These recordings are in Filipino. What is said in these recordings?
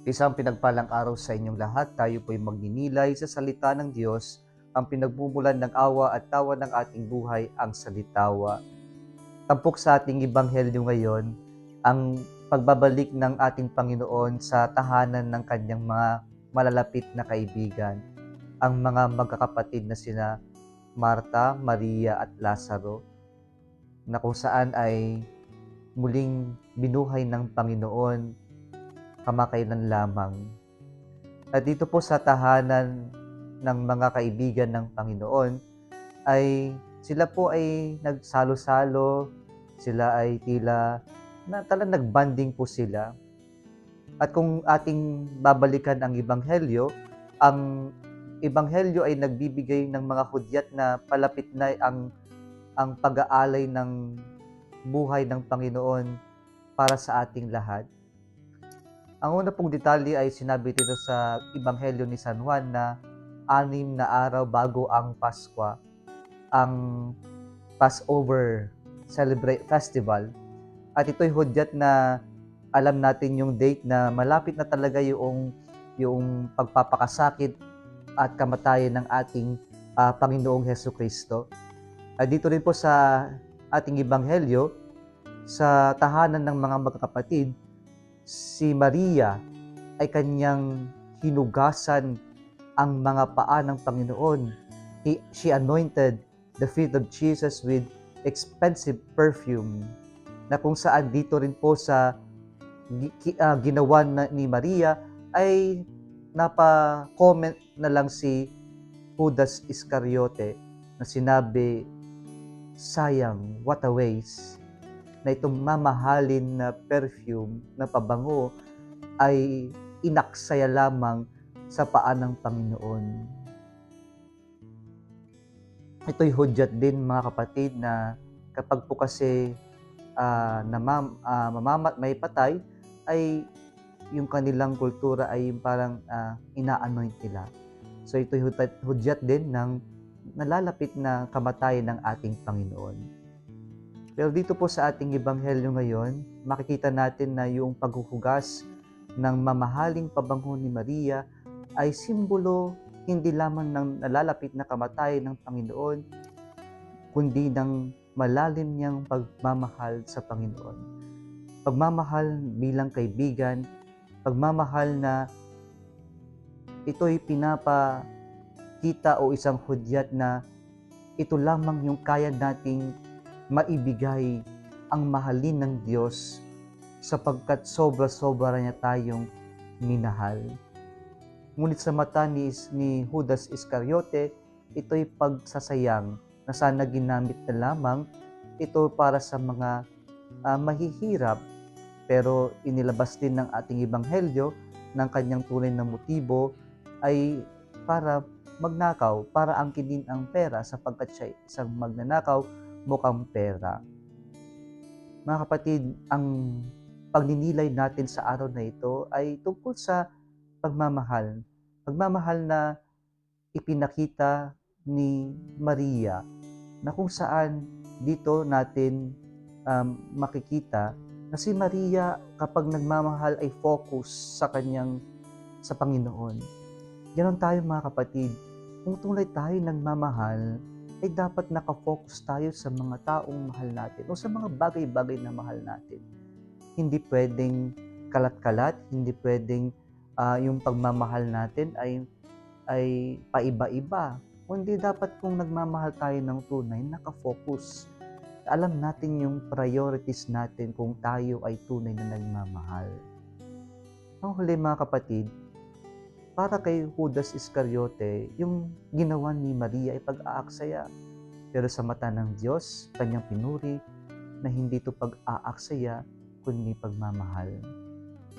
Isang pinagpalang araw sa inyong lahat. Tayo po'y magninilay sa salita ng Diyos, ang pinagmumulan ng awa at tawa ng ating buhay, ang salitawa. Tampok sa ating ebanghelyo ngayon, ang pagbabalik ng ating Panginoon sa tahanan ng kanyang mga malalapit na kaibigan, ang mga magkakapatid na sina Marta, Maria at Lazaro, na kung saan ay muling binuhay ng Panginoon kamakailan lamang. At dito po sa tahanan ng mga kaibigan ng Panginoon ay sila po ay nagsalo-salo, sila ay tila na talagang nag-bonding po sila. At kung ating babalikan ang ebanghelyo ay nagbibigay ng mga hudyat na palapit na ang pag-aalay ng buhay ng Panginoon para sa ating lahat. Ang una pong detalye ay sinabi dito sa Ebanghelyo ni San Juan na 6 na araw bago ang Pasko, ang Passover Festival. At ito'y hudyat na alam natin yung date na malapit na talaga yung pagpapakasakit at kamatayan ng ating Panginoong Hesukristo. At dito rin po sa ating Ebanghelyo, sa tahanan ng mga magkakapatid, si Maria ay kanyang hinugasan ang mga paa ng Panginoon. She anointed the feet of Jesus with expensive perfume, na kung saan dito rin po sa ginawa ni Maria ay napa-comment na lang si Judas Iscariote na sinabi, sayang, what a waste, na itong mamahalin na perfume na pabango ay inaksaya lamang sa paa ng Panginoon. Ito'y hudyat din, mga kapatid, na kapag po kasi may patay, ay yung kanilang kultura ay yung parang ina-anoint nila. So ito'y hudyat din ng nalalapit na kamatayan ng ating Panginoon. Pero dito po sa ating ebanghelyo ngayon, makikita natin na yung paghuhugas ng mamahaling pabango ni Maria ay simbolo hindi lamang ng nalalapit na kamatayan ng Panginoon, kundi ng malalim niyang pagmamahal sa Panginoon. Pagmamahal bilang kaibigan, pagmamahal na ito'y pinapakita o isang hudyat na ito lamang yung kaya nating maibigay, ang mahalin ng Diyos, sapagkat sobra-sobra niya tayong minahal. Ngunit sa mata ni Judas Iscariote, ito'y pagsasayang na sana ginamit na lamang ito para sa mga mahihirap, pero inilabas din ng ating ebanghelyo ng kanyang tunay na motibo ay para magnakaw, para angkinin ang pera, sapagkat siya isang magnanakaw, mukhang pera. Mga kapatid, ang pagninilay natin sa araw na ito ay tungkol sa pagmamahal. Pagmamahal na ipinakita ni Maria, na kung saan dito natin makikita na si Maria kapag nagmamahal ay focus sa Panginoon. Ganon tayo, mga kapatid. Kung tunay tayo nagmamahal, ay dapat nakafocus tayo sa mga taong mahal natin o sa mga bagay-bagay na mahal natin. Hindi pwedeng kalat-kalat, hindi pwedeng yung pagmamahal natin ay paiba-iba. Kundi dapat kung nagmamahal tayo ng tunay, nakafocus. Alam natin yung priorities natin kung tayo ay tunay na nagmamahal. Ang huli, mga kapatid, para kay Judas Iscariote, yung ginawa ni Maria ay pag-aaksaya. Pero sa mata ng Diyos, kanyang pinuri na hindi ito pag-aaksaya, kundi pagmamahal.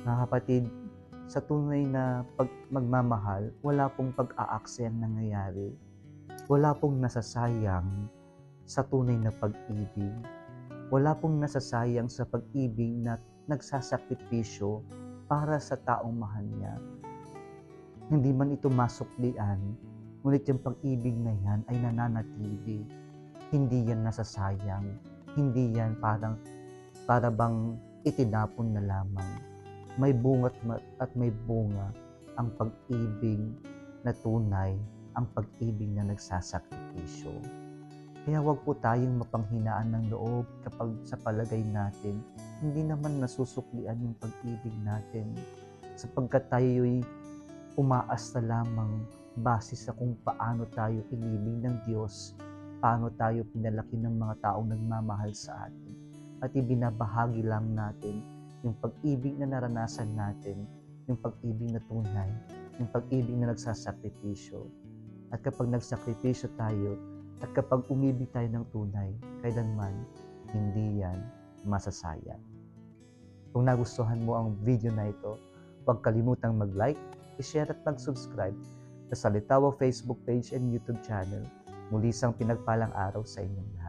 Mga kapatid, sa tunay na magmamahal, wala pong pag-aaksayang nangyayari. Wala pong nasasayang sa tunay na pag-ibig. Wala pong nasasayang sa pag-ibig na nagsasakripisyo para sa taong mahal niya. Hindi man ito masuklian, ngunit yung pag-ibig na yan ay nananatili. Hindi yan nasasayang. Hindi yan para bang itinapon na lamang. may bunga at may bunga ang pag-ibig na tunay, ang pag-ibig na nagsasakripisyo. Kaya huwag po tayong mapanghinaan ng loob kapag sa palagay natin, hindi naman nasusuklian yung pag-ibig natin sapagkat tayo'y umaasta lamang base sa kung paano tayo inibig ng Diyos, paano tayo pinalaki ng mga taong nagmamahal sa atin. At ibinabahagi lang natin yung pag-ibig na naranasan natin, yung pag-ibig na tunay, yung pag-ibig na nagsasakripisyo. At kapag nagsakripisyo tayo, at kapag umibig tayo ng tunay, kailanman hindi yan masasayang. Kung nagustuhan mo ang video na ito, huwag kalimutang mag-like, i-share at mag-subscribe sa Salitawa Facebook page and YouTube channel. Muli isang pinagpalang araw sa inyong lahat.